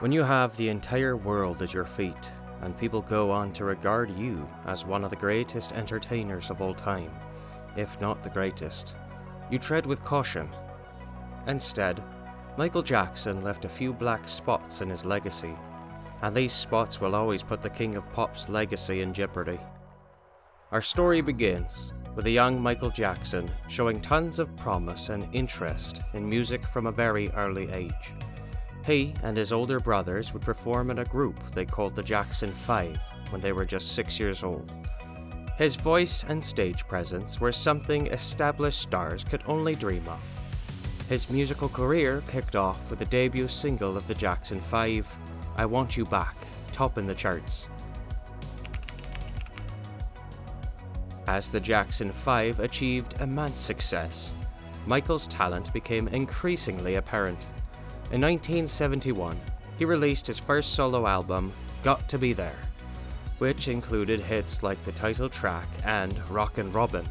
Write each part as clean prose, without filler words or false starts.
When you have the entire world at your feet, and people go on to regard you as one of the greatest entertainers of all time, if not the greatest, you tread with caution. Instead, Michael Jackson left a few black spots in his legacy, and these spots will always put the King of Pop's legacy in jeopardy. Our story begins with a young Michael Jackson showing tons of promise and interest in music from a very early age. He and his older brothers would perform in a group they called the Jackson 5 when they were just 6 years old. His voice and stage presence were something established stars could only dream of. His musical career kicked off with the debut single of the Jackson 5, I Want You Back, topping the charts. As the Jackson 5 achieved immense success, Michael's talent became increasingly apparent. In 1971, he released his first solo album, Got to Be There, which included hits like the title track and Rockin' Robin.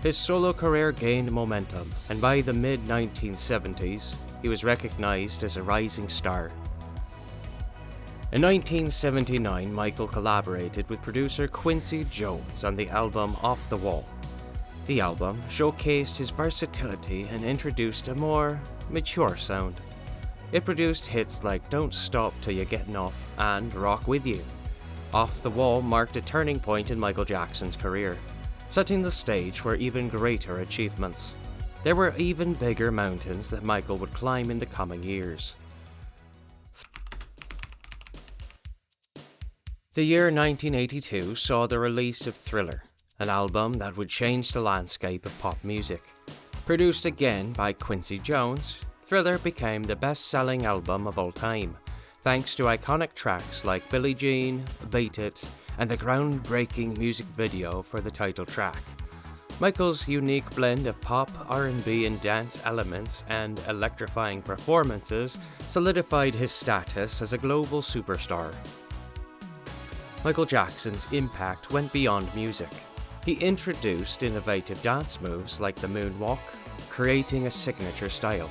His solo career gained momentum, and by the mid-1970s, he was recognized as a rising star. In 1979, Michael collaborated with producer Quincy Jones on the album Off the Wall. The album showcased his versatility and introduced a more mature sound. It produced hits like Don't Stop Till You're Getting Off and Rock With You. Off the Wall marked a turning point in Michael Jackson's career, setting the stage for even greater achievements. There were even bigger mountains that Michael would climb in the coming years. The year 1982 saw the release of Thriller, an album that would change the landscape of pop music. Produced again by Quincy Jones, Thriller became the best-selling album of all time, thanks to iconic tracks like Billie Jean, Beat It, and the groundbreaking music video for the title track. Michael's unique blend of pop, R&B, and dance elements and electrifying performances solidified his status as a global superstar. Michael Jackson's impact went beyond music. He introduced innovative dance moves like the moonwalk, creating a signature style.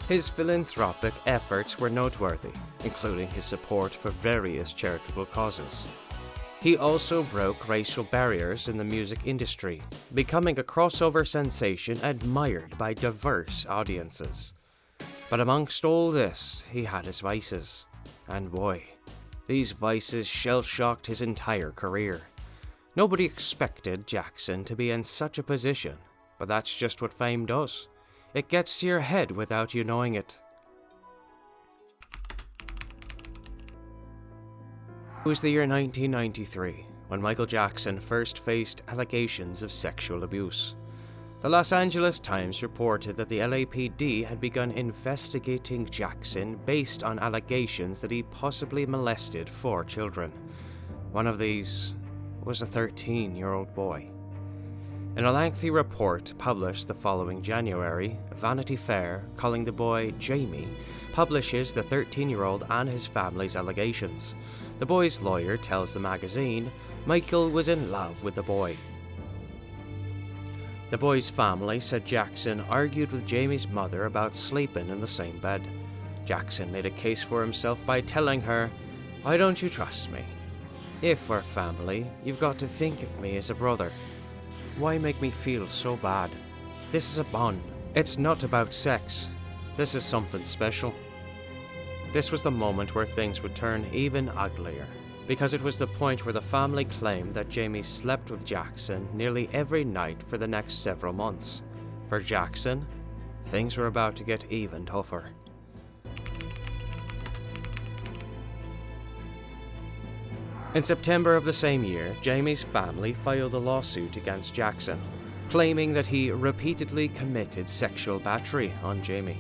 His philanthropic efforts were noteworthy, including his support for various charitable causes. He also broke racial barriers in the music industry, becoming a crossover sensation admired by diverse audiences. But amongst all this, he had his vices. And boy, these vices shell-shocked his entire career. Nobody expected Jackson to be in such a position, but that's just what fame does. It gets to your head without you knowing it. It was the year 1993 when Michael Jackson first faced allegations of sexual abuse. The Los Angeles Times reported that the LAPD had begun investigating Jackson based on allegations that he possibly molested 4 children. One of these was a 13-year-old boy. In a lengthy report published the following January, Vanity Fair, calling the boy Jamie, publishes the 13-year-old and his family's allegations. The boy's lawyer tells the magazine Michael was in love with the boy. The boy's family said Jackson argued with Jamie's mother about sleeping in the same bed. Jackson made a case for himself by telling her, "Why don't you trust me? If we're family, you've got to think of me as a brother. Why make me feel so bad? This is a bond. It's not about sex. This is something special." This was the moment where things would turn even uglier, because it was the point where the family claimed that Jamie slept with Jackson nearly every night for the next several months. For Jackson, things were about to get even tougher. In September of the same year, Jamie's family filed a lawsuit against Jackson, claiming that he repeatedly committed sexual battery on Jamie.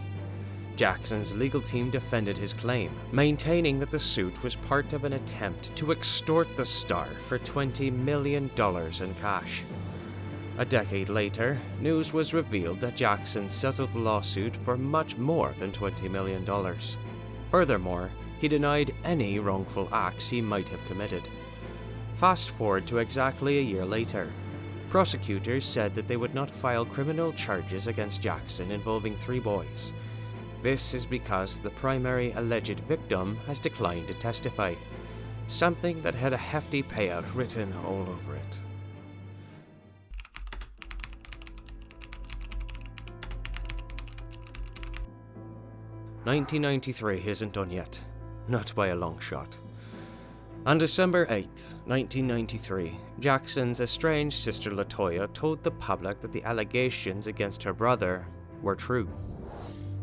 Jackson's legal team defended his claim, maintaining that the suit was part of an attempt to extort the star for $20 million in cash. A decade later, news was revealed that Jackson settled the lawsuit for much more than $20 million. Furthermore, he denied any wrongful acts he might have committed. Fast forward to exactly a year later. Prosecutors said that they would not file criminal charges against Jackson involving 3 boys. This is because the primary alleged victim has declined to testify, something that had a hefty payout written all over it. "1993 isn't done yet, not by a long shot. On December 8th, 1993, Jackson's estranged sister LaToya told the public that the allegations against her brother were true.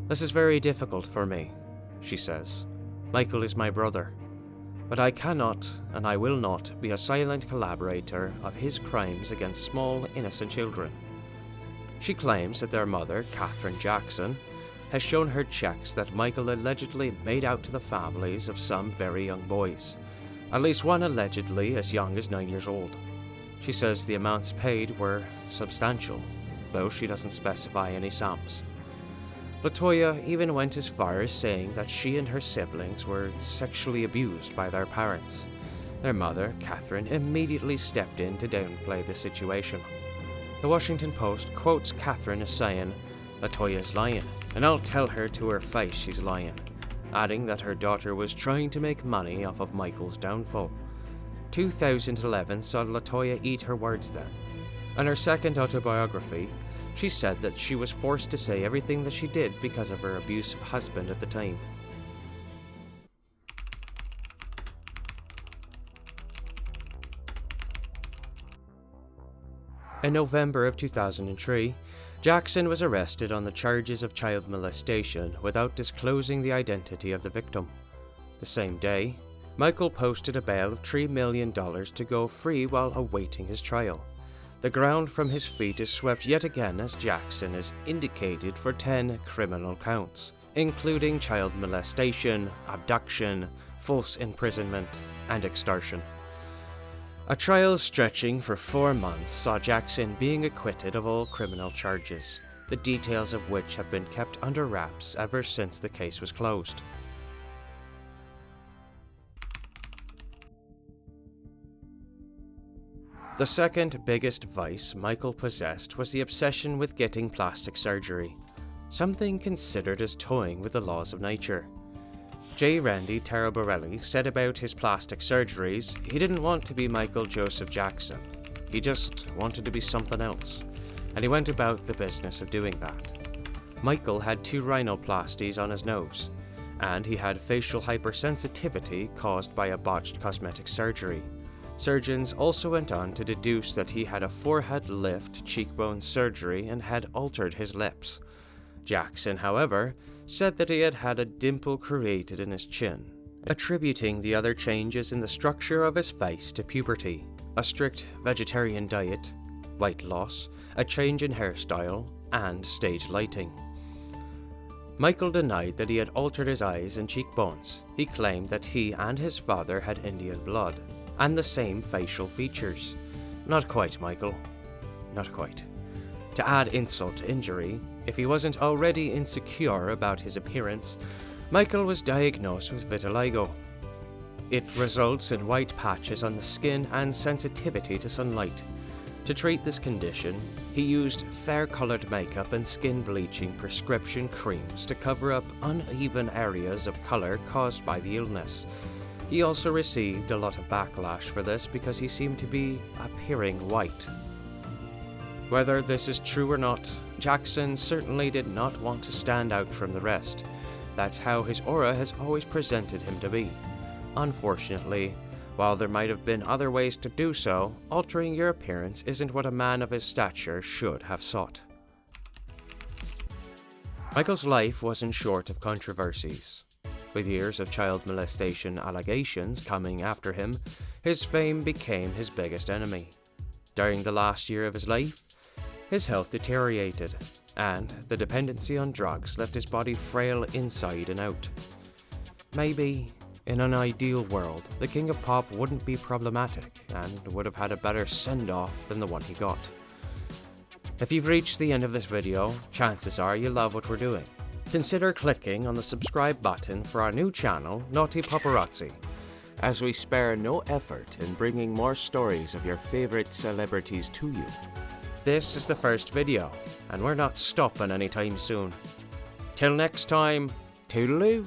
"This is very difficult for me," she says. "Michael is my brother, but I cannot and I will not be a silent collaborator of his crimes against small, innocent children." She claims that their mother, Catherine Jackson, has shown her checks that Michael allegedly made out to the families of some very young boys, at least one allegedly as young as 9 years old. She says the amounts paid were substantial, though she doesn't specify any sums. LaToya even went as far as saying that she and her siblings were sexually abused by their parents. Their mother, Catherine, immediately stepped in to downplay the situation. The Washington Post quotes Catherine as saying, "LaToya's lying, and I'll tell her to her face she's lying," adding that her daughter was trying to make money off of Michael's downfall. 2011 saw LaToya eat her words then. In her second autobiography, she said that she was forced to say everything that she did because of her abusive husband at the time. In November of 2003, Jackson was arrested on the charges of child molestation without disclosing the identity of the victim. The same day, Michael posted a bail of $3 million to go free while awaiting his trial. The ground from his feet is swept yet again as Jackson is indicted for 10 criminal counts, including child molestation, abduction, false imprisonment, and extortion. A trial stretching for 4 months saw Jackson being acquitted of all criminal charges, the details of which have been kept under wraps ever since the case was closed. The second biggest vice Michael possessed was the obsession with getting plastic surgery, something considered as toying with the laws of nature. J. Randy Taraborelli said about his plastic surgeries, he didn't want to be Michael Joseph Jackson. He just wanted to be something else, and he went about the business of doing that. Michael had 2 rhinoplasties on his nose, and he had facial hypersensitivity caused by a botched cosmetic surgery. Surgeons also went on to deduce that he had a forehead lift cheekbone surgery and had altered his lips. Jackson, however, said that he had had a dimple created in his chin, attributing the other changes in the structure of his face to puberty, a strict vegetarian diet, weight loss, a change in hairstyle, and stage lighting. Michael denied that he had altered his eyes and cheekbones. He claimed that he and his father had Indian blood, and the same facial features. Not quite, Michael. Not quite. To add insult to injury, if he wasn't already insecure about his appearance, Michael was diagnosed with vitiligo. It results in white patches on the skin and sensitivity to sunlight. To treat this condition, he used fair-colored makeup and skin bleaching prescription creams to cover up uneven areas of color caused by the illness. He also received a lot of backlash for this because he seemed to be appearing white. Whether this is true or not, Jackson certainly did not want to stand out from the rest. That's how his aura has always presented him to be. Unfortunately, while there might have been other ways to do so, altering your appearance isn't what a man of his stature should have sought. Michael's life wasn't short of controversies. With years of child molestation allegations coming after him, his fame became his biggest enemy. During the last year of his life, his health deteriorated, and the dependency on drugs left his body frail inside and out. Maybe, in an ideal world, the King of Pop wouldn't be problematic and would have had a better send-off than the one he got. If you've reached the end of this video, chances are you love what we're doing. Consider clicking on the subscribe button for our new channel, Naughty Paparazzi, as we spare no effort in bringing more stories of your favorite celebrities to you. This is the first video, and we're not stopping anytime soon. Till next time, toodaloo.